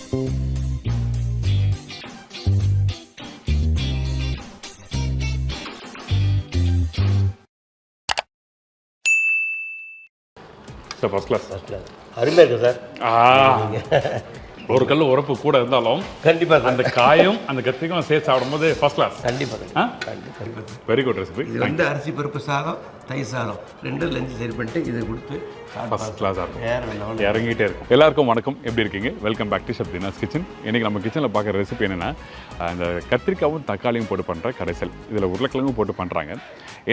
Sir first class அருமையாக இருக்குது sir. ஒரு கல் உரப்பு கூட இருந்தாலும் கண்டிப்பாக அந்த காயும் அந்த கத்திரிக்காயும் சேர்த்து சாப்பிடும்போது ஃபர்ஸ்ட் கிளாஸ். கண்டிப்பாக வெரி குட் ரெசிபி. இது வந்து அரிசி பருப்பு சாதம் தயிர் சாதம் ரெண்டும் லஞ்சு சரி பண்ணிட்டு இதை கொடுத்து ஃபர்ஸ்ட் கிளாஸாக இருக்கும். வேறு இறங்கிட்டே இருக்கும். எல்லாருக்கும் வணக்கம், எப்படி இருக்கீங்க? Welcome back to Shabdina's kitchen. இன்றைக்கி நம்ம கிச்சனில் பார்க்குற ரெசிபி என்னென்னா அந்த கத்திரிக்காவும் தக்காளியும் போட்டு பண்ணுற கரைசல். இதில் உருளைக்கிழங்கும் போட்டு பண்ணுறாங்க.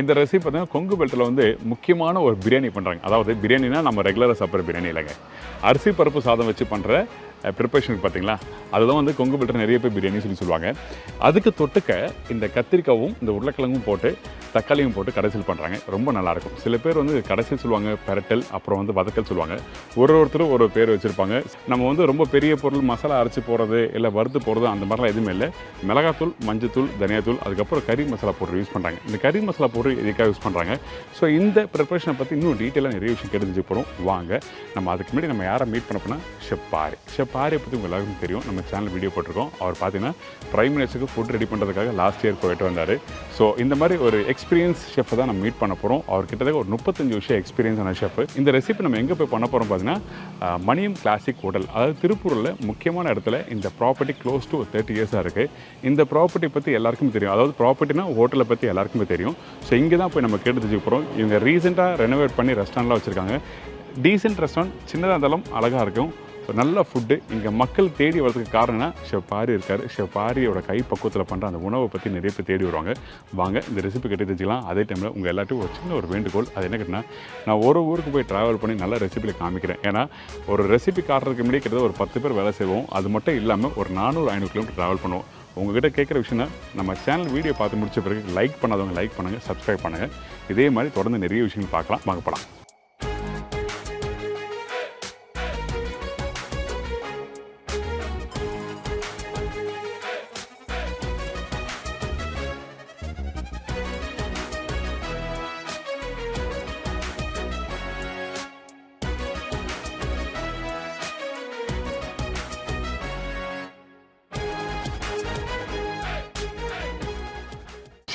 இந்த ரெசிபி பார்த்தீங்கன்னா கொங்கு பெல்ட்டில் வந்து முக்கியமான ஒரு பிரியாணி பண்ணுறாங்க. அதாவது பிரியாணினா நம்ம ரெகுலராக சாப்பிட்ற பிரியாணி இல்லைங்க, அரிசி பருப்பு சாதம் வச்சு பண்ணுற ப்ரிப்பரேஷனுக்கு பார்த்தீங்களா, அதுதான் வந்து கொங்கு பெல்ட்டில் நிறைய பேர் பிரியாணி சொல்லுவாங்க. அதுக்கு தொட்டுக்க இந்த கத்திரிக்காவும் இந்த உருளைக்கிழங்கும் போட்டு தக்காளியும் போட்டு கடைசல் பண்ணுறாங்க. ரொம்ப நல்லாயிருக்கும். சில பேர் வந்து கடைசல் சொல்லுவாங்க, பெரட்டல், அப்புறம் வந்து வதக்கல் சொல்லுவாங்க. ஒருத்தரும் ஒரு பேர் வச்சுருப்பாங்க. நம்ம வந்து ரொம்ப பெரிய பொருள் மசாலா அரைச்சி போடுறது இல்லை வறுத்து போடுறது அந்த மாதிரிலாம் எதுவுமே இல்லை. மிளகாத்தூள், மஞ்சத்தூள், தனியாத்தூள், அதுக்கப்புறம் கறி மசாலா பவுடர் யூஸ் பண்ணுறாங்க. இந்த கறி மசாலா பவுடர் எதுக்காக யூஸ் பண்ணுறாங்க? ஸோ இந்த ப்ரிப்பரேஷனை பற்றி இன்னும் டீட்டெயிலாக நிறைய விஷயம் தெரிஞ்சு போகிறோம். வாங்க நம்ம அதுக்கு முன்னாடி நம்ம யாரை மீட் பண்ண போனால் ஷெஃப் பாரி பற்றி உங்கள் எல்லாருக்கும் தெரியும். நம்ம சேனல் வீடியோ போட்டிருக்கோம். அவர் பார்த்தீங்கன்னா பிரைம் மினிஸ்டருக்கு ஃபுட் ரெடி பண்ணுறதுக்காக லாஸ்ட் இயர் போயிட்டு வந்தார். ஸோ இந்த மாதிரி ஒரு எக்ஸ்பீரியன்ஸ் ஷெஃப்பை தான் நம்ம மீட் பண்ண போகிறோம். அவர் கிட்டத்தட்ட ஒரு 35 வருஷம் எக்ஸ்பீரியன்ஸான ஷெஃப். இந்த ரெசிபி நம்ம எங்கே போய் பண்ண போகிறோம் பார்த்தீங்கன்னா மணியம் கிளாசிக் ஹோட்டல், அதாவது திருப்பூரில் முக்கியமான இடத்துல. இந்த ப்ராப்பர்ட்டி க்ளோஸ் டு 30 இயர்ஸாக இருக்குது. இந்த ப்ராப்பர்ட்டி பற்றி எல்லாருக்கும் தெரியும். அதாவது ப்ராப்பர்ட்டினா ஹோட்டலை பற்றி எல்லாருக்குமே தெரியும். ஸோ இங்கே தான் போய் நம்ம கேட்டு தெரிஞ்சுக்க போகிறோம். இவங்க ரீசெண்டாக ரெனோவேட் பண்ணி ரெஸ்டாரண்ட்லாம் வச்சுருக்காங்க. டீசென்ட் ரெஸ்டாரண்ட், சின்னதாக இருந்தாலும் அழகாக இருக்கும். நல்ல ஃபுட்டு இங்கே மக்கள் தேடி வரதுக்கு காரணம்னா ஷெஃப் பாரி இருக்கார். ஷெஃப் பாரியோட கை பக்குவத்தில் பண்ணுற அந்த உணவை பற்றி நிறைய பேர் தேடி வருவாங்க. வாங்க இந்த ரெசிபி கட்டி தெரிஞ்சுக்கலாம். அதே டைமில் உங்கள் எல்லாத்தையும் ஒரு சின்ன ஒரு வேண்டுகோள். அது என்ன கேட்டால், நான் ஒரு ஊருக்கு போய் ட்ராவல் பண்ணி நல்ல ரெசிபியில் காமிக்கிறேன். ஏன்னா ஒரு ரெசிபி காட்டுறதுக்கு முன்னாடி கிட்டத்தட்ட ஒரு 10 பேர் வேலை செய்வோம். அது மட்டும் இல்லாமல் ஒரு 400-500 கிலோமீட்டர் ட்ராவல் பண்ணுவோம். உங்ககிட்ட கேட்குற விஷயம்னா நம்ம சேனல் வீடியோ பார்த்து முடிச்ச பிறகு லைக் பண்ணாதவங்க லைக் பண்ணுங்கள், சப்ஸ்கிரைப் பண்ணுங்கள். இதே மாதிரி தொடர்ந்து நிறைய விஷயங்கள் பார்க்கலாம். வாங்கப்படலாம்.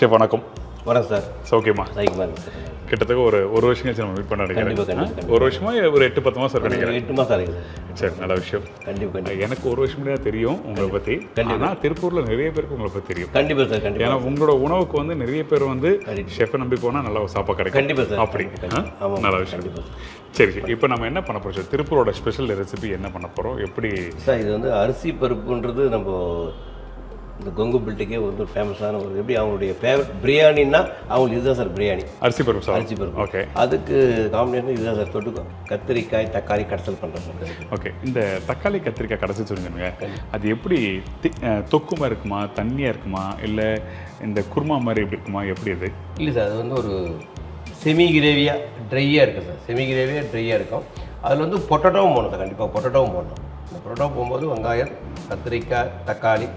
ஷெஃப் வணக்கம். வணக்கம் சார். சௌக்கியமா? கிட்டத்தட்ட ஒரு வருஷம் கழிச்சு நம்ம மீட் பண்ண நினைக்கிறேன். ஒரு வருஷமா ஒரு 8-10 மாதம் நினைக்கிறேன். 8 மாதம் இருக்குது. சரி, நல்ல விஷயம். கண்டிப்பாக எனக்கு ஒரு வருஷம் தான் தெரியும் உங்களை பற்றி. ஆனால் திருப்பூரில் நிறைய பேருக்கு உங்களை பற்றி தெரியும். கண்டிப்பாக சார். கண்டிப்பாக. ஏன்னா உங்களோட உணவுக்கு வந்து நிறைய பேர் வந்து ஷெஃப்பை நம்பி போனால் நல்லா சாப்பாடு கிடைக்கும். கண்டிப்பாக சார். அப்படி நல்ல விஷயம். சரி, இப்போ நம்ம என்ன பண்ண போகிறோம்? திருப்பூரோட ஸ்பெஷல் ரெசிபி என்ன பண்ண போகிறோம்? எப்படி சார்? இது வந்து அரிசி பருப்புன்றது நம்ம இந்த கொங்கு பில்ட்டுக்கே வந்து ஃபேமஸான ஒரு, எப்படி அவங்களுடைய ஃபேவரட் பிரியாணின்னா அவங்களுக்கு இதுதான் சார் பிரியாணி. அரிசி பருப்பு. அரிசி பருப்பு. ஓகே. அதுக்கு காம்பினேஷன் இதுதான் சார். தொட்டுக்கும் கத்திரிக்காய் தக்காளி கடைசல் பண்ணுறோம் சார். ஓகே. இந்த தக்காளி கத்திரிக்காய் கடைசல் சொல்லுங்க. அது எப்படி தொக்குமா இருக்குமா, தண்ணியாக இருக்குமா, இல்லை இந்த குருமா மாதிரி எப்படி இருக்குமா, எப்படி அது? இல்லை சார், அது வந்து ஒரு செமி கிரேவியாக ட்ரையாக இருக்குது சார். செமி கிரேவியாக ட்ரையாக இருக்கும். அதில் வந்து பொட்டேட்டோவும் போடணும் சார். கண்டிப்பாக பொட்டேட்டோவும் போடணும். இந்த பொட்டேட்டோ போகும்போது வெங்காயம், கத்திரிக்காய், தக்காளி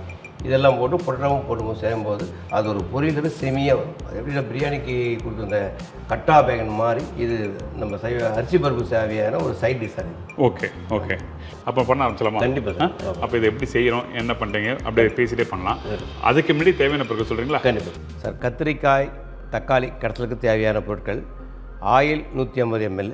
இதெல்லாம் போட்டு பொட்டேட்டோவும் போட்டு செய்யும்போது அது ஒரு பொரியல் செமியாக வரும். அது எப்படி பிரியாணிக்கு கொடுத்துருந்த கட்டா பேகன் மாதிரி இது நம்ம அரிசி பருப்பு சேவையான ஒரு side dish sir. Okay okay. அப்போ பண்ண ஆரம்பிச்சலாமா? கண்டிப்பாக சார். அப்போ இதை எப்படி செய்கிறோம், என்ன பண்ணுறீங்க, அப்படியே பேசிகிட்டே பண்ணலாம். அதுக்கு முன்னாடி தேவையான பொருட்கள் சொல்கிறீங்களா? கண்டிப்பாக சார். கத்திரிக்காய் தக்காளி கடைசலுக்கு தேவையான பொருட்கள்: ஆயில் 150 ml,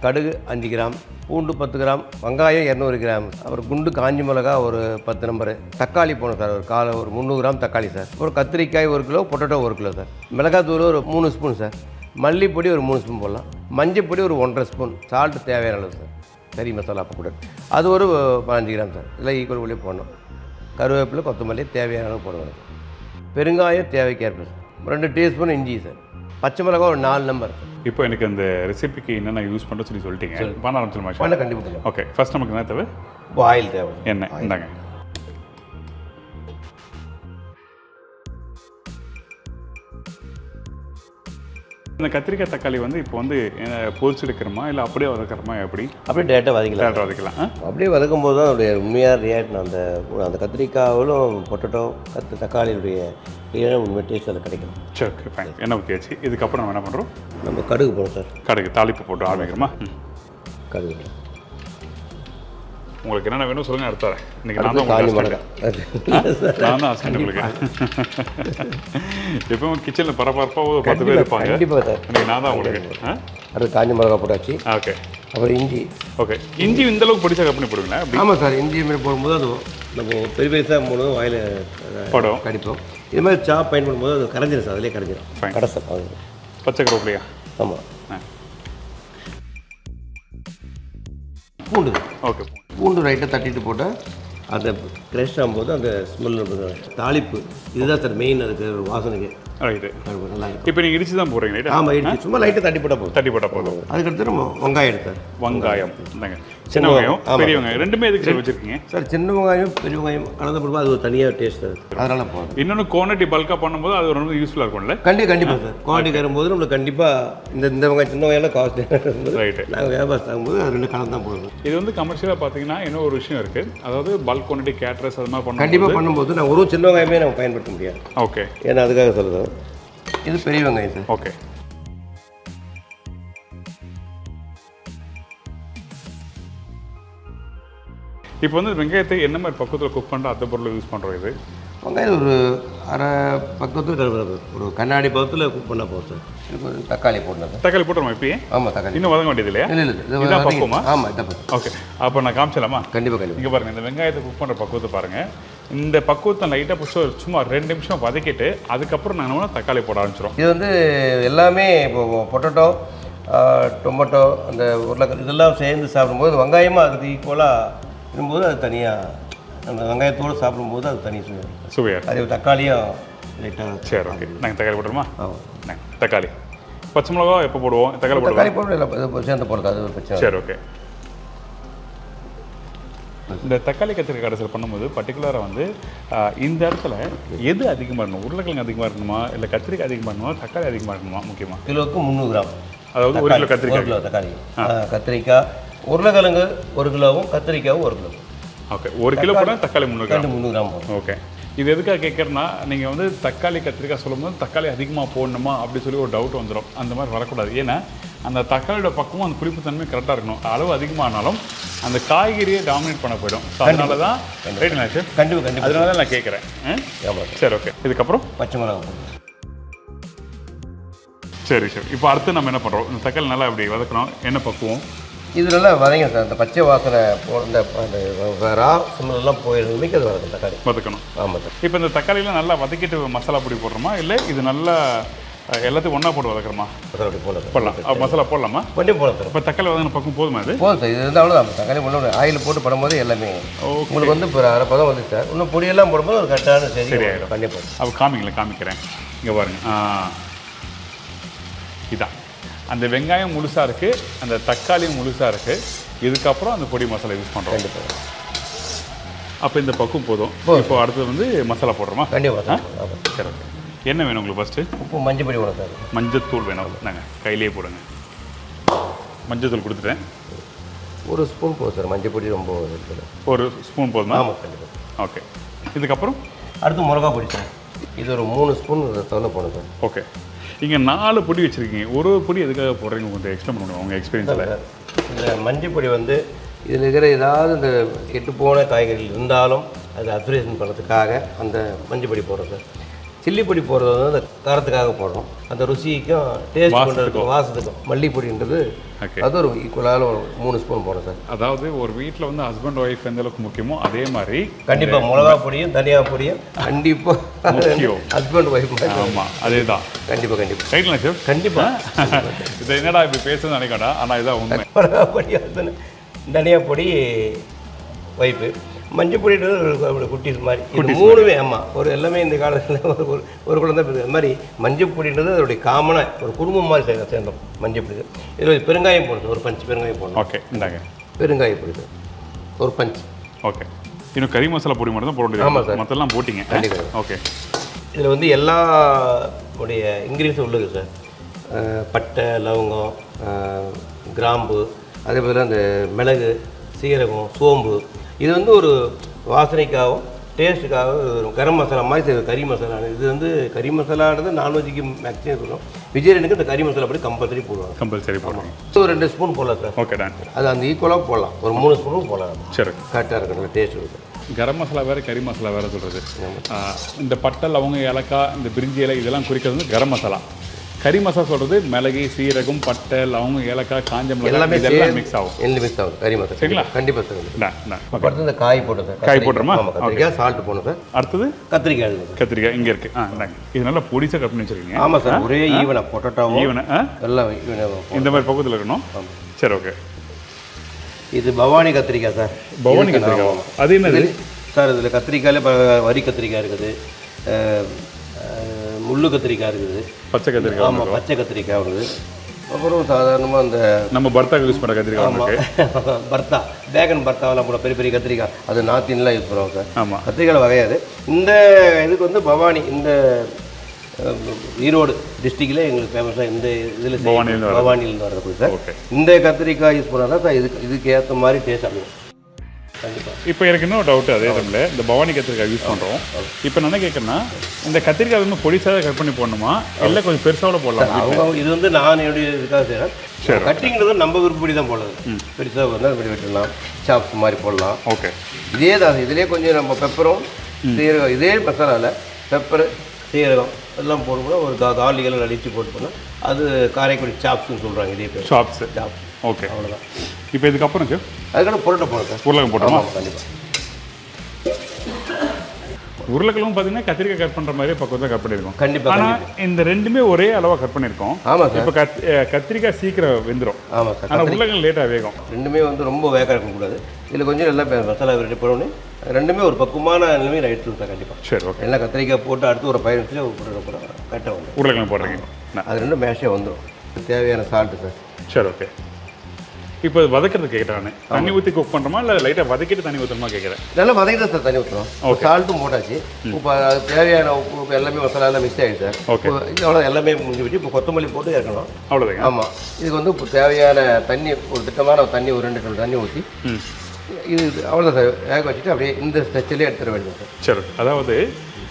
கடுகு 5 கிராம், பூண்டு 10 கிராம், வெங்காயம் 200 கிராம், அப்புறம் குண்டு காஞ்சி மிளகா ஒரு 10 நம்பரு, தக்காளி போகணும் சார் ஒரு 300 கிராம் தக்காளி சார், அப்புறம் கத்திரிக்காய் 1 கிலோ, பொட்டேட்டோ 1 கிலோ சார், மிளகாத்தூள் ஒரு 3 ஸ்பூன் சார், மல்லிப்பொடி ஒரு 3 ஸ்பூன் போடலாம், மஞ்சப்பொடி ஒரு 1.5 ஸ்பூன், சால்ட்டு தேவையான அளவு சார், கறி மசாலா கூட அது ஒரு 15 கிராம் சார். இதெல்லாம் ஈக்குவல் வழியே போடணும். கருவேப்பிலை, கொத்தமல்லி தேவையான அளவு போடணும். பெருங்காயம் தேவைக்கேற்ப சார். 2 டீஸ்பூன் இஞ்சி சார். பச்சை மிளகா ஒரு 4 நம்பர். இப்போ எனக்கு அந்த ரெசிபிக்கு என்னென்ன யூஸ் பண்ணுறது சொல்லி சொல்லிட்டீங்க. பண்ண ஆரம்பிச்சிடமா? பண்ண கண்டிப்பாக. ஓகே. ஃபர்ஸ்ட் நமக்கு என்ன தேவை? ஆயில் தேவை. என்ன இந்தாங்க. இந்த கத்திரிக்காய் தக்காளி வந்து இப்போ வந்து பொரிச்சு எடுக்கிறோமா இல்லை அப்படியே வதக்கிறோமா? எப்படி? அப்படியே டேரெக்டாக வதக்கலாம். அப்படியே வதக்கும் போது தான் அதோடைய உண்மையாக ரியாக்ட் அந்த கத்திரிக்காயிலும் பொட்டேட்டோ தக்காளியுடைய உண்மை டேஸ்ட் அதில் கிடைக்கும். சரி, ஓகே ஃபைன். என்ன ஊற்றியாச்சு. இதுக்கப்புறம் நம்ம என்ன பண்ணுறோம்? நம்ம கடுகு போடுறோம் சார். கடுகு தாளிப்பு போட்டு ஆரம்பிக்கிறோமா? கடுகு உங்களுக்கு என்னென்ன வேணும் சொல்லுங்கள் எடுத்துறேன். இன்றைக்கி நான் தான் காஞ்சி உங்களுக்கு மிளகாய் நான் தான் அசிஸ்டன்ட் உங்களுக்கு. எப்பவும் கிச்சனில் பரபரப்பாக ஒரு 10 பேர் இருப்பாங்க. கண்டிப்பாக சார். இன்றைக்கி நான் தான் உங்களுக்கு. அடுத்து காஞ்சி மிளகாய் போட்டாச்சு. ஓகே. அப்புறம் இஞ்சி. ஓகே. இஞ்சி இந்த அளவுக்கு பிடிச்சா கட் பண்ணி போடுவீங்களா? ஆமாம் சார். இஞ்சி மாதிரி போடும்போது அது நம்ம பெரிய பெருசாக மூணு வாயில் படம் கடிப்போம். இது மாதிரி சாப் பயன்படும்போது அது கரைஞ்சிடும் சார். அதிலே கரைஞ்சிடும். Fine. கடைசல் அது. பச்சை கருவேப்பிலையா? ஆமாம். பூண்டு. ஓகே. பூண்டு ரைட்டாக தட்டிட்டு போட்டால் அந்த ஃப்ரெஷ் ஆகும்போது அந்த ஸ்மெல் தாளிப்பு இதுதான் சார் மெயின். அதுக்கு வாசனைக்கு ரைட்டு. நல்லா இருக்கும். இப்போ நீங்கள் இடிச்சு தான் போடுறீங்க ரைட்டா? ஆமாம், இடிச்சு சும்மா லைட்டாக தட்டி போட்டால் போதும். தட்டி போட்டால் போதும். அதுக்கடுத்து நம்ம வெங்காயம் எடுத்தார். வெங்காயம் இந்தாங்க. சின்ன வெங்காயம் பெரிய வெங்காயம் ரெண்டுமே எதுக்கு சார் வச்சுருக்கீங்க? சார் சின்ன வெங்காயம் பெரிய வெங்காயம் கலந்து போடும்போது அது ஒரு தனியாக டேஸ்ட் இருக்குது. அதனால் போதும். இன்னொன்று குவான்டிட்டி பல்காக பண்ணும்போது அது ரொம்ப யூஸ்ஃபுல்லாக இருக்கும்ல? கண்டிப்பாக சார். குவாலிட்டி வரும்போது நம்மளுக்கு கண்டிப்பாக இந்த வெங்காயம் சின்ன வெங்காயம் காஸ்ட் ரைட்டு. நாங்கள் வியாபாரம் ஆகும்போது அது ரெண்டு கலந்து தான் போடுவோம். இது வந்து கமர்ஷியலாக பார்த்தீங்கன்னா இன்னும் ஒரு விஷயம் இருக்குது. அதாவது பல்க் குவான்டிட்டி கேட்ரஸ் அது மாதிரி கண்டிப்பாக பண்ணும்போது நான் ஒரு சின்ன வெங்காயமே நம்ம பயன்படுத்த முடியாது. ஓகே. ஏன்னா அதுக்காக சொல்லுறேன். இது பெரிய வெங்காயம் சார். ஓகே. இப்போ வந்து வெங்காயத்தை என்ன மாதிரி பக்கத்தில் குக் பண்ணுறோம் அந்த பொருளை யூஸ் பண்ணுறோம். இது வெங்காயம் ஒரு அரை பக்கத்தில் ஒரு கண்ணாடி பக்கத்தில் குக் பண்ணால் போதும் சார். இதுக்கு ஒரு தக்காளி போடணும் சார். தக்காளி போட்டுருமா இப்பயே? ஆமாம், தக்காளி இன்னும் வதங்க வேண்டியது இல்லையா? இல்லை இதான் பக்குவமா? ஆமாம், இதான் பக்கம். ஓகே. அப்போ நான் காமிச்சலாமா? கண்டிப்பாக. இங்கே பாருங்கள், இந்த வெங்காயத்தை குக் பண்ணுற பக்குவத்தை பாருங்கள். இந்த பக்குவத்தை லைட்டாக புஷ் சும்மா 2 நிமிஷம் வதக்கிட்டு அதுக்கப்புறம் நாங்கள் தக்காளி போட ஆரம்பிச்சிடும். இது வந்து எல்லாமே இப்போ பொட்டேட்டோ, டொமேட்டோ, அந்த உருளைக்கிழங்கு இதெல்லாம் சேர்ந்து சாப்பிடும்போது வெங்காயமாக அதுக்கு ஈக்குவலாக இருக்கும்போது அது தனியாக அந்த வெங்காயத்தோடு சாப்பிடும்போது அது தனி சுவையாக அதே தக்காளியும் லைட்டாக. சரி, ஓகே. நாங்கள் தக்காளி போட்டுருமா? ஆமாம். தக்காளி பச்சை மிளகா எப்போ போடுவோம்? தக்காளி தக்காளி போடுவோம். போட்டு சேர்ந்து போடுறது அது பிரச்சனை. சரி, ஓகே. இந்த தக்காளி கத்திரிக்காய் கடைசியில் பண்ணும்போது பர்டிகுலராக வந்து இந்த இடத்துல எது அதிகமாக இருக்கணும்? உருளைக்கிழங்கு அதிகமாக இருக்கணுமா, இல்லை கத்திரிக்காய் அதிகமாக இருக்கணுமா, தக்காளி அதிகமாக இருக்கணுமா? முக்கியமாக கிலோவுக்கு 300 கிராம். அதாவது 1 கிலோ கத்திரிக்காய். 1 கிலோ தக்காளி, கத்திரிக்காய், உருளைக்கிழங்கு 1 கிலோவும் கத்திரிக்காயும் 1 கிலோ. ஓகே. 1 கிலோ போட தக்காளி 300 கிராம். 300 கிராம் போடும். ஓகே. இது எதுக்காக கேட்குறேன்னா, நீங்கள் வந்து தக்காளி கத்திரிக்காய் சொல்லும்போது தக்காளி அதிகமாக போடணுமா அப்படி சொல்லி ஒரு டவுட் வந்துடும். அந்த மாதிரி வரக்கூடாது. ஏன்னா அந்த தக்காளியோட பக்கமும் அந்த புளிப்பு தன்மை கரெக்டாக இருக்கணும். அளவு அதிகமானாலும் அந்த காய்கறியை டாமினேட் பண்ண போயிடும். ஸோ அதனால தான் ரைட் நான் சார் கண்டிப்பாக அதனால தான் நான் கேட்குறேன். சரி, ஓகே. இதுக்கப்புறம் பச்சை மிளகா போடுவோம். சரி. இப்போ அடுத்து நம்ம என்ன பண்ணுறோம்? இந்த தக்காளி நல்லா இப்படி வதக்கணும். என்ன பக்குவோம்? இது நல்லா வதங்க சார். இந்த பச்சை வாசனை இந்த ரா ஸ்மெல்லாம் போயிடுறதுக்கு அது வதக்கும் தக்காளி வதக்கணும். ஆமாம் சார். இப்போ இந்த தக்காளியெலாம் நல்லா வதக்கிட்டு மசாலா பொடி போடுறோமா, இல்லை இது நல்லா எல்லாத்தையும் ஒன்றா போட்டு வதக்குறோமா? மசாலா பொடி போடலாம். மசாலா போடலாமா? பண்ணி போடலாம் சார். இப்போ தக்காளி வதங்கின பக்கம் போதுமா? அது போதும் சார். இது இருந்தால் அவ்வளோதான். தக்காளி முன்னே ஆயில் போட்டு பண்ணும்போது எல்லாமே உங்களுக்கு வந்து இப்போ அரை பதம் வந்து சார். இன்னும் பொடியெல்லாம் போடும்போது ஒரு கரெக்டான சரி ஆகிடும். பண்ணி போடும். அப்போ காமிக்கிறேன். இங்கே பாருங்க. இதான் அந்த வெங்காயம் முழுசாக இருக்குது, அந்த தக்காளியும் முழுசாக இருக்குது. இதுக்கப்புறம் அந்த பொடி மசாலா யூஸ் பண்ணுறோம். கண்டிப்பாக. அப்போ இந்த பக்குவம் போதும். இப்போ அடுத்தது வந்து மசாலா போடுறோமா? கண்டிப்பாக. சரி, ஓகே. என்ன வேணும் உங்களுக்கு ஃபஸ்ட்டு? உப்பு, மஞ்சள் பொடி வேணும் சார். மஞ்சத்தூள் வேணும். நாங்கள் கையிலேயே போடுங்க. மஞ்சத்தூள் கொடுத்துட்டேன். 1 ஸ்பூன் போதும் சார். மஞ்சள் பொடி ரொம்ப இருக்குது. 1 ஸ்பூன் போதுமா? ஆமாம், கண்டிப்பாக. ஓகே. இதுக்கப்புறம் அடுத்து மிளகா பொடி சார். இது ஒரு 3 ஸ்பூன் தவிர போடும் சார். ஓகே. இங்கே 4 பொடி வச்சுருக்கீங்க. ஒரு பொடி எதுக்காக போடுறீங்க? கொஞ்சம் எக்ஸ்பிளைன் பண்ணுங்க உங்கள் எக்ஸ்பீரியன்ஸில். இந்த மஞ்சள் பொடி வந்து இதில் இருக்கிற ஏதாவது இந்த கெட்டுப்போன காய்கறிகள் இருந்தாலும் அது அப்சர்வேஷன் பண்ணுறதுக்காக அந்த மஞ்சள் பொடி போடுறோம் சார். சில்லி பொடி போடுறது வந்து அந்த காரத்துக்காக போடுறோம். அந்த ருசிக்கும் டேஸ்ட் பண்ணுறதுக்கும் வாசத்துக்கும் மல்லிப்பொடின்றது அது ஒரு ஈக்குவலாக ஒரு 3 ஸ்பூன் போடும் சார். அதாவது ஒரு வீட்டில் வந்து ஹஸ்பண்ட் ஒய்ஃப் எந்த அளவுக்கு முக்கியமோ அதே மாதிரி கண்டிப்பாக மிளகா பொடியும் தனியா பொடியும் கண்டிப்பாக முக்கியம். Husband wife. ஆமாம், அதே தான். கண்டிப்பாக ரைட்லாம் சார். கண்டிப்பாக. இதை என்னடா இப்படி பேசுறது நினைக்கடா, ஆனால் இதான் உண்மை. மிளகா பொடி ஹஸ்பண்ட், தனியா பொடி ஒய்ஃபு, மஞ்சள் பொடின்றது குட்டி மாதிரி. இது 3மே ஆமாம் ஒரு எல்லாமே இந்த காலத்தில் ஒரு குழந்தை இது மாதிரி மஞ்சள் பொடின்றது அதோடைய காமனாக ஒரு குடும்பம் மாதிரி சேர்ந்தோம் மஞ்சள் பொடி. இதில் பெருங்காயம் போடுது, ஒரு பஞ்சு பெருங்காயம் போடணும். ஓகே, இந்தாங்க பெருங்காயம் பொடி ஒரு பஞ்சு. ஓகே. இன்னும் கறி மசாலா பொடி மட்டும் தான் போட முடியாது. ஆமாம் சார். மற்றெல்லாம் போட்டிங்க. கண்டிப்பாக. ஓகே. இதில் வந்து எல்லா உடைய இன்க்ரீடியன்ஸும் உள்ளது சார். பட்டை, லவங்கம், கிராம்பு, அதே போல் அந்த மிளகு, சீரகம், சோம்பு. இது வந்து ஒரு வாசனைக்காகவும் டேஸ்ட்டுக்காக ஒரு கரம் மசாலா மாதிரி செய்வோம். கறி மசாலா இது வந்து கறி மசாலான்றது நான்வெஜ்ஜுக்கு மேக்ஸிமம் சொல்லுவோம். வெஜிடேரியனுக்கு இந்த கறி மசாலா படி கம்பல்சரி போடுவாங்க. கம்பல்சரி போடுவோம். ஒரு 2 ஸ்பூன் போடலாம் சார். Okay done. அது அந்த ஈக்குவலாக போடலாம். ஒரு 3 ஸ்பூனும் போடலாம். சரி, கரெக்டாக இருக்கணும் டேஸ்ட் இருக்கும். கரம் மசாலா வேறு கறி மசாலா வேறு சொல்கிறது. இந்த பட்டை லவங்க ஏலக்காய் இந்த பிரிஞ்சி இலை இதெல்லாம் குறிக்கிறது வந்து கரம் மசாலா. கறி மசாலா சொல்கிறது மிளகு சீரகம் பட்டை லவங்க ஏலக்காய் காஞ்ச மிளகாய் எல்லாமே இதெல்லாம் மிக்ஸ் ஆகும். எல்லாம் மிக்ஸ் ஆகும் கறி மசாலா. சரிங்களா? கண்டிப்பாக சார். அடுத்தது இந்த காய் போட்டோம் சார். காய் போட்டுருமா? ஆமாம், கத்திரிக்காய் சால்ட் போடணும் சார். அடுத்தது கத்திரிக்காய் இருக்குது. கத்திரிக்காய் இங்கே இருக்குது. இந்தாங்க. இது நல்லா பொடிசாக கட் பண்ணி வச்சுருக்கீங்க. ஆமாம் சார், ஒரே ஈவனாக பொட்டோட்டாவும் ஈவனாக எல்லாம் ஈவனாக இந்த மாதிரி பக்கத்தில் இருக்கணும். சரி, ஓகே. இது பவானி கத்திரிக்காய் சார். பவானி கத்திரிக்காய் அது என்னது சார்? இதில் கத்திரிக்காயில் இப்போ வரி கத்திரிக்காய் இருக்குது, முள்ளு கத்திரிக்காய் இருக்குது, பச்சை கத்திரிக்காய். ஆமாம், பச்சை கத்திரிக்காய் இருக்குது. அப்புறம் சாதாரணமாக அந்த நம்ம பர்த்தாக்கு யூஸ் பண்ணுற கத்திரிக்காய். ஆமாம், பர்த்தா பேகன் பர்த்தாவெல்லாம் கூட பெரிய பெரிய கத்திரிக்காய் அது நாத்தின்லாம் யூஸ் பண்ணுவாங்க சார். ஆமாம், கத்திரிக்காய் வகையாது. இந்த இதுக்கு வந்து பவானி இந்த ஈரோடு டிஸ்ட்ரிக்டில் எங்களுக்கு ஃபேமஸாக இந்த இதில் பவானியிலேருந்து வரது சார். இந்த கத்திரிக்காய் யூஸ் பண்ணால் தான் சார் இதுக்கு ஏற்ற மாதிரி டேஸ்ட் ஆகும். கண்டிப்பாக. இப்போ எனக்கு இன்னும் டவுட்டு அதே டைமில் இந்த பவானி கத்திரிக்காய் யூஸ் பண்ணுறோம். இப்போ நான் என்ன கேட்குறேன்னா இந்த கத்திரிக்காய் வந்து பொடிசாக கட் பண்ணி போடணுமா இல்லை கொஞ்சம் பெருசாக போடலாம்? அவங்க இது வந்து நான் என்னுடைய இதுக்காக செய்கிறேன். கட்டிங்கிறது நம்ம விருப்பப்படி தான் போடுறது. பெருசாக வந்து இப்படி வெட்டலாம், சாப்ஸ் மாதிரி போடலாம். ஓகே, இதே தான். இதிலே கொஞ்சம் நம்ம பெப்பரும் சீரகம், இதே மசாலாவில் பெப்பரு சீரகம் எல்லாம் போடும்போது ஒரு கார்லிகெல்லாம் நடிச்சு போட்டு போனால் அது காரைக்குடி சாப்ஸ்ன்னு சொல்கிறாங்க. இதே பேர் சாப்ஸ். சாப்ஸ். ஓகே, அவ்வளோதான். இப்போ இதுக்கப்புறம் அதுக்கான பொருட்டை போடுங்க சார். உருளைக்கிழங்கு போட்டோமா? கண்டிப்பாக. உருளைக்கிழங்கு பார்த்தீங்கன்னா கத்திரிக்காய் கட் பண்ணுற மாதிரியே பக்கத்தில் கட் பண்ணியிருக்கோம். கண்டிப்பாக. ஆனால் இந்த ரெண்டுமே ஒரே அளவாக கட் பண்ணியிருக்கோம். ஆமாம் சார். இப்போ கத்திரிக்காய் சீக்கிரம் வெந்துடும். ஆமாம் சார். ஆனால் உருளைக்கிழங்கு லேட்டாக வேகும். ரெண்டுமே வந்து ரொம்ப வேக இருக்கக்கூடாது. இதில் கொஞ்சம் நல்லா மசாலா ரெடி பண்ணணும். ரெண்டுமே ஒரு பக்குவமான நிலைமையில் எடுத்து சார். கண்டிப்பாக. சரி, ஓகே. எல்லாம் கத்திரிக்காய் போட்டு அடுத்து ஒரு 5 நிமிஷத்தில் கரெக்டாக வந்து உருளைக்கிழங்கு போடுறீங்க. அது ரெண்டும் மேஷே வந்துடும். தேவையான சால்ட்டு சார். சரி, ஓகே. இப்போ வதக்கிறது கேட்குறானே தண்ணி ஊற்றி குக் பண்ணுறோமா இல்லை லைட்டாக வதக்கிட்டு தண்ணி ஊற்றணுமா கேட்குறேன்? நல்லா வதக்கி தான் சார் தண்ணி ஊற்றுறோம். சால்ட்டும் போட்டாச்சு. இப்போ அது தேவையான உப்பு எல்லாமே மசாலா எல்லாம் மிக்ஸ் ஆகிடுச்சு சார். ஓகே, அவ்வளோ எல்லாமே முடிஞ்சு விட்டு இப்போ கொத்தமல்லி போட்டு இறக்கணும். அவ்வளோதாங்க. ஆமாம், இதுக்கு வந்து இப்போ தேவையான தண்ணி ஒரு திட்டமான தண்ணி ஒரு 2 டம்ளர் தண்ணி ஊற்றி இது அவ்வளோதான் சார். வேக வச்சுட்டு அப்படியே இந்த ஸ்ட்ரெச்சிலே எடுத்துட வேண்டியது சார். சரி, அதாவது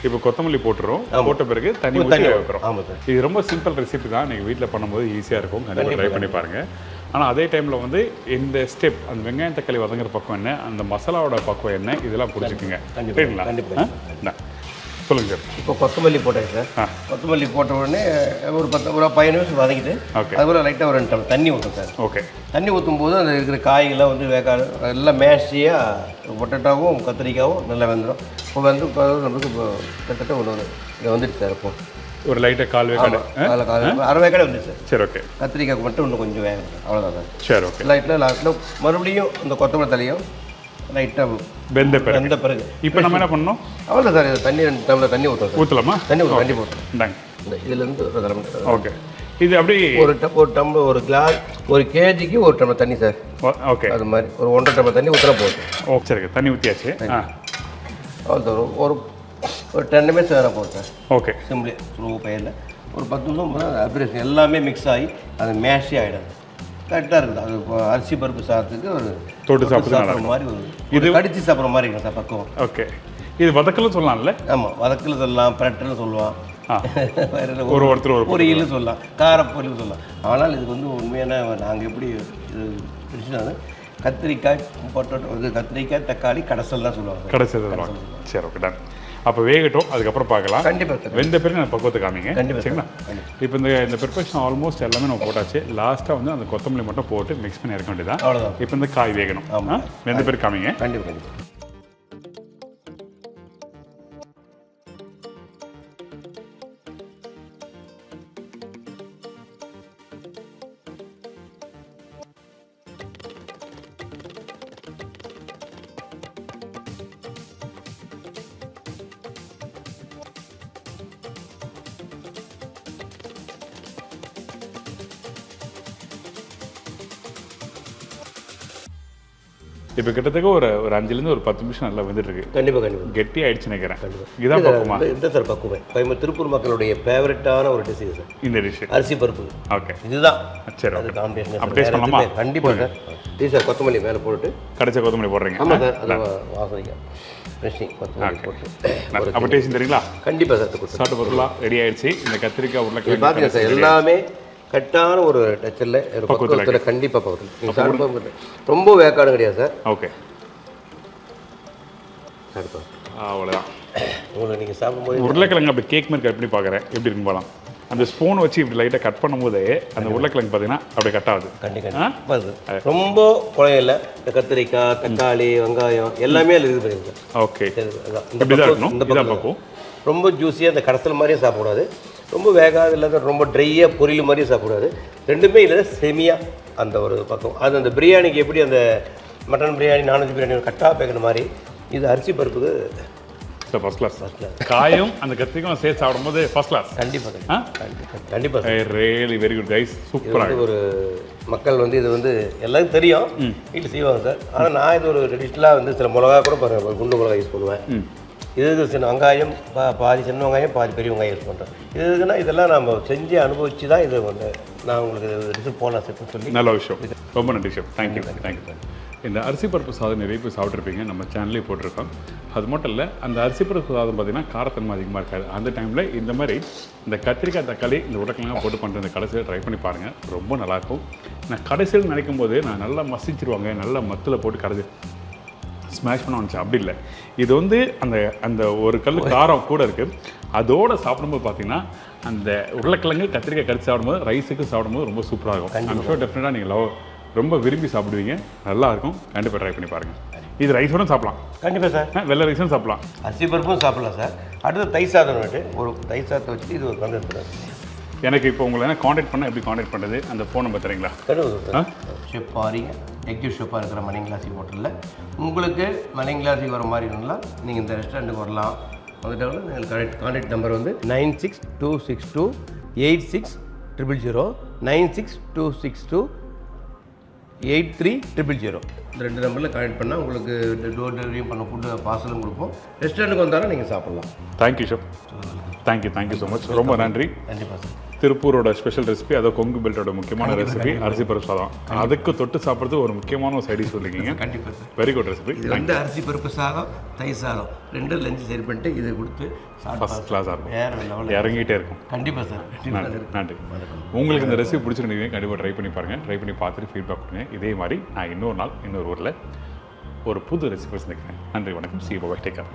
இப்போ கொத்தமல்லி போட்டுரும், போட்ட பிறகு தண்ணி ஊற்றி வைக்கிறோம். ஆமாம் சார். இது ரொம்ப சிம்பிள் ரெசிபி தான். நீங்கள் வீட்டில் பண்ணும்போது ஈஸியாக இருக்கும். கண்டிப்பாக ட்ரை பண்ணி பாருங்கள். ஆனால் அதே டைமில் வந்து இந்த ஸ்டெப் அந்த வெங்காயம் தக்காளி வதங்குற பக்கம் என்ன, அந்த மசாலாவோட பக்கம் என்ன, இதெல்லாம் புரிஞ்சுக்குங்க. சரிங்களா? கண்டிப்பாக. சொல்லுங்கள் சார். இப்போ கொத்தமல்லி போட்டேன் சார். கொத்தமல்லி போட்ட உடனே ஒரு 15 நிமிஷம் வதக்கிட்டு அதுபோல் லைட்டாக ஒரு 2 டம்ளர் தண்ணி ஊற்றும் சார். ஓகே. தண்ணி ஊற்றும் போது அந்த இருக்கிற காய்கள்லாம் வந்து எல்லாம் மேஷியாக பொட்டேட்டோவும் கத்திரிக்காவும் நல்லா வெந்துடும். இப்போ வந்து நம்மளுக்கு இப்போ கிட்டத்தட்ட இதை வந்துடுச்சு சார். இப்போ ஒரு லைட்டாக கால் வேக்காடு அரை வேக்காடு வந்துடுச்சு சார். சரி, ஓகே. கத்திரிக்காய்க்கு மட்டும் இன்னும் கொஞ்சம் வேகும் சார். அவ்வளோதான் சார். சரி, ஓகே. லைட்டில் லாஸ்ட்டில் மறுபடியும் இந்த கொத்தமல்லி தலையும் லைட்டாக வெந்த பிறகு இப்போ நம்ம என்ன பண்ணணும்? அவ்வளோ சார். இது தண்ணி 2 டம்ளர் தண்ணி ஊற்றலாமா? தண்ணி ஊற்றும். கண்டிப்பாக ஊற்றும். இந்தாங்க. இதுலேருந்து ஒரு தரம். ஓகே. இது அப்படி ஒரு டம்ளர் ஒரு கிளாஸ் ஒரு கேஜிக்கு 1 டம்ளர் தண்ணி சார். ஓகே. அது மாதிரி ஒரு 1.5 டம்ளர் தண்ணி ஊற்றினா போதும். ஓ, சரி. தண்ணி ஊற்றியாச்சு. அவ்வளோ சார். ஒரு 10 நிமிஷம் வேறு போதும் சார். ஓகே. சிம்பிளி ஸ்லோ பயிரில் ஒரு 10 நிமிஷம் அப்ரேஷன் எல்லாமே மிக்ஸ் ஆகி அது மேஷே ஆகிடும். கரெக்டாக இருக்குது. அது இப்போ அரிசி பருப்பு சாதத்துக்கு ஒரு தொட்டு சாப்பிட்ற மாதிரி இது கடிச்சு சாப்பிட்ற மாதிரி இருக்கும் சார் பக்குவம். ஓகே. இது வதக்கலும் சொல்லலாம்ல? ஆமாம், வதக்கல் சொல்லலாம், பிரட்டல் சொல்லுவான், ஒருத்தர் பொரியல் சொல்லலாம், காரப்பொரியல் சொல்லலாம். ஆனால் இதுக்கு வந்து உண்மையான நாங்கள் எப்படி இது பிடிச்சினா கத்திரிக்காய் பொட்டேட்டோ இது கத்திரிக்காய் தக்காளி கடைசல் தான் சொல்லுவாங்க. கடைசல். சரி, ஓகே. டன். அப்போ வேகட்டும், அதுக்கப்புறம் பார்க்கலாம். கண்டிப்பாக. வெந்த பிறகு நான் பக்குவத்தை காமிங்க. கண்டிப்பாக. சரிங்களா? இப்போ இந்த ப்ரிப்பரேஷன் ஆல்மோஸ்ட் எல்லாமே நம்ம போட்டாச்சு. லாஸ்ட்டாக வந்து அந்த கொத்தமல்லி மட்டும் போட்டு மிக்ஸ் பண்ணி இறக்க வேண்டியதான். அவ்வளோதான். இப்போ இந்த காய் வேகணும். வெந்த பிறகு காமிங்க. கண்டிப்பாக. இப்போ கிட்டத்தட்ட ஒரு 5லேருந்து ஒரு 10 நிமிஷம் நல்லா வந்துட்டு இருக்கு. கண்டிப்பாக கெட்டி ஆயிடுச்சு நினைக்கிறேன். இதுதான் பக்குமா? இந்த சார் பக்குவம் கோயம்புத்தூர் திருப்பூர் மக்களுடைய ஃபேவரட்டான ஒரு டிஷ் சார் இந்த டிஷ். அரிசி பருப்பு. ஓகே, இதுதான் சரி. அது காம்பினேஷன். அப்படி டேஸ்ட் பண்ணலாமா? கண்டிப்பாக சார். இது சார் கொத்தமல்லி மேலே போட்டு கடைசி கொத்தமல்லி போடுறீங்க. ஆமாம் சார், அது வாசனைக்கு ஃப்ரெஷ்ஷிங் கொத்தமல்லி போட்டு அப்போ டேஸ்ட் தெரியுங்களா? கண்டிப்பாக சார். சாப்பிட்டு பொருளாக ரெடி ஆயிடுச்சு. இந்த கத்திரிக்காய் உருளைக்கிழங்கு பார்த்தீங்க சார், எல்லாமே கரெக்டான ஒரு டச்சில் ஒரு பக்குவத்தில் கண்டிப்பாக பக்குவத்தில் நீங்கள் சாப்பிட்டு ரொம்ப வேக்காடு கிடையாது சார். ஓகே, சாப்பிட்டு அவ்வளோதான். உங்களுக்கு நீங்கள் சாப்பிடும்போது உருளைக்கிழங்கு அப்படி கேக் மாதிரி கட் பண்ணி பார்க்குறேன் எப்படி இருக்குன்னு போகலாம். அந்த ஸ்பூன் வச்சு இப்படி லைட்டாக கட் பண்ணும்போது அந்த உருளைக்கிழங்கு பார்த்தீங்கன்னா அப்படி கட் ஆகுது. கண்டிப்பாக ரொம்ப குழையும் இல்லை. இந்த கத்திரிக்காய், தக்காளி, வெங்காயம் எல்லாமே அதில் இது பண்ணியிருக்கேன். ஓகே, இந்த பக்கம் ரொம்ப ஜூஸியாக இந்த கடத்தல் மாதிரியும் சாப்பிடக்கூடாது, ரொம்ப வேகாது இல்லாத ரொம்ப ட்ரையாக பொரியல் மாதிரியும் சாப்பிடக்கூடாது. ரெண்டுமே இல்லை, செமியாக அந்த ஒரு பக்கம். அது அந்த பிரியாணிக்கு எப்படி அந்த மட்டன் பிரியாணி, நான்வெஜ் பிரியாணி கட்டாக பேக்கிற மாதிரி இது அரிசி பருப்புக்கு ஃபர்ஸ்ட் கிளாஸ். காயும் அந்த கத்திரிக்காயும் சேர்த்து சாப்பிடும்போது ஃபர்ஸ்ட் கிளாஸ். கண்டிப்பாக கண்டிப்பாக ரியலி வெரி குட் கைஸ், சூப்பராக. ஒரு மக்கள் வந்து இது வந்து எல்லாருக்கும் தெரியும், வீட்டில் செய்வாங்க சார். ஆனால் நான் இது ஒரு ட்ரெடிஷ்னலாக வந்து சில மிளகா கூட பாருங்கள், ஒரு குண்டு மிளகா யூஸ் பண்ணுவேன். இதுக்கு சின்ன வெங்காயம் பாதி சின்ன வெங்காயம் பாதி பெரிய வெங்காயம் யூஸ் பண்ணுறேன். இதுக்குன்னா இதெல்லாம் நம்ம செஞ்சு அனுபவிச்சு தான் இது வந்து நான் உங்களுக்கு ரிசல்ட் போகலாம் சார் சொல்லி. நல்ல விஷயம், ரொம்ப நன்றி ஷெஃப். Thank you sir. இந்த அரிசி பருப்பு சாதம் நிறைய பேர் சாப்பிட்ருப்பீங்க, நம்ம சேனல்லே போட்டிருக்கோம். அது மட்டும் இல்லை, அந்த அரிசி பருப்பு சாதம் பார்த்திங்கன்னா காரத்தன்மை அதிகமாக இருக்காது. அந்த டைமில் இந்த மாதிரி இந்த கத்திரிக்காய், தக்காளி, இந்த உருளைக்கிழங்கு போட்டு பண்ணுற இந்த கடைசியில் ட்ரை பண்ணி பாருங்கள், ரொம்ப நல்லாயிருக்கும். நான் கடைசியில் நினைக்கும் போது நான் நல்லா மசிச்சிருவாங்க, நல்லா மத்தில் போட்டு கடைசி ஸ்மாஷ் பண்ண வந்துச்சு. அப்படி இல்லை, இது வந்து அந்த அந்த ஒரு கல் காரம் கூட இருக்குது. அதோடு சாப்பிடும்போது பார்த்தீங்கன்னா அந்த உருளைக்கிழங்கு கத்திரிக்காய் கடிச்சு சாப்பிடும்போது ரைஸுக்கு சாப்பிடும்போது ரொம்ப சூப்பராக இருக்கும். ஐம் ஷூர் டெஃபினட்டாக நீங்கள் ரொம்ப விரும்பி சாப்பிடுவீங்க, நல்லாயிருக்கும். கண்டிப்பாக ட்ரை பண்ணி பாருங்கள். இது ரைஸோடும் சாப்பிடலாம். கண்டிப்பாக சார், வெள்ளை ரைஸும் சாப்பிடலாம், அரிசி பருப்பும் சாப்பிடலாம் சார். அடுத்து தை சாதம் வந்துட்டு ஒரு தை சாதத்தை வச்சுட்டு இது ஒரு கண்டு எடுத்துக்கலாம். எனக்கு இப்போ உங்களை என்ன காண்டாக்ட் பண்ணால் எப்படி காண்டாக்ட் பண்ணுறது? அந்த ஃபோன் நம்பர் தரீங்களா? ஷெஃப் பாரிங்க எக்யூ ஷெஃபாக இருக்கிற மணிங்கிளாசி ஹோட்டலில் உங்களுக்கு மணிங்கிளாசி வர மாதிரி இருந்தால் நீங்கள் இந்த ரெஸ்டாரண்ட்டுக்கு வரலாம். வந்துட்டாலும் நீங்கள் கான்டாக்ட் நம்பர் வந்து 9626286000 9626283000. இந்த 2 நம்பரில் கான்டாக்ட் பண்ணால் உங்களுக்கு டோர் டெலிவரியும் பண்ண ஃபுட்டு பார்சலும் கொடுப்போம். ரெஸ்டாரண்ட்டுக்கு வந்தாலும் நீங்கள் சாப்பிட்லாம். Thank you chef, thank you so much, ரொம்ப நன்றி. கண்டிப்பாக சார். திருப்பூரோட ஸ்பெஷல் ரெசிபி, அதாவது கொங்கு பெல்ட்டோட முக்கியமான ரெசிபி அரிசி பருப்பு சாதம். அதுக்கு தொட்டு சாப்பிட்றது ஒரு முக்கியமான ஒரு சைடிஷ் சொல்லியிருக்கீங்க. கண்டிப்பாக சார், வெரி குட் ரெசிபி. இது வந்து அரிசி பருப்பு சாதம், தை சாதம் ரெண்டும் லஞ்சு சரி பண்ணிட்டு இது கொடுத்து ஃபர்ஸ்ட் கிளாஸாக இருக்கும், வேறு லெவலில் இறங்கிட்டே இருக்கும். கண்டிப்பாக சார். நன்றி. உங்களுக்கு இந்த ரெசிபி பிடிச்சிருந்தீங்க, கண்டிப்பாக ட்ரை பண்ணி பாருங்கள். ட்ரை பண்ணி பார்த்துட்டு ஃபீட்பேக் கொடுங்க. இதே மாதிரி நான் இன்னொரு நாள் இன்னொரு ஊரில் ஒரு புது ரெசிபி சந்திக்கிறேன். நன்றி, வணக்கம். See bye, take care.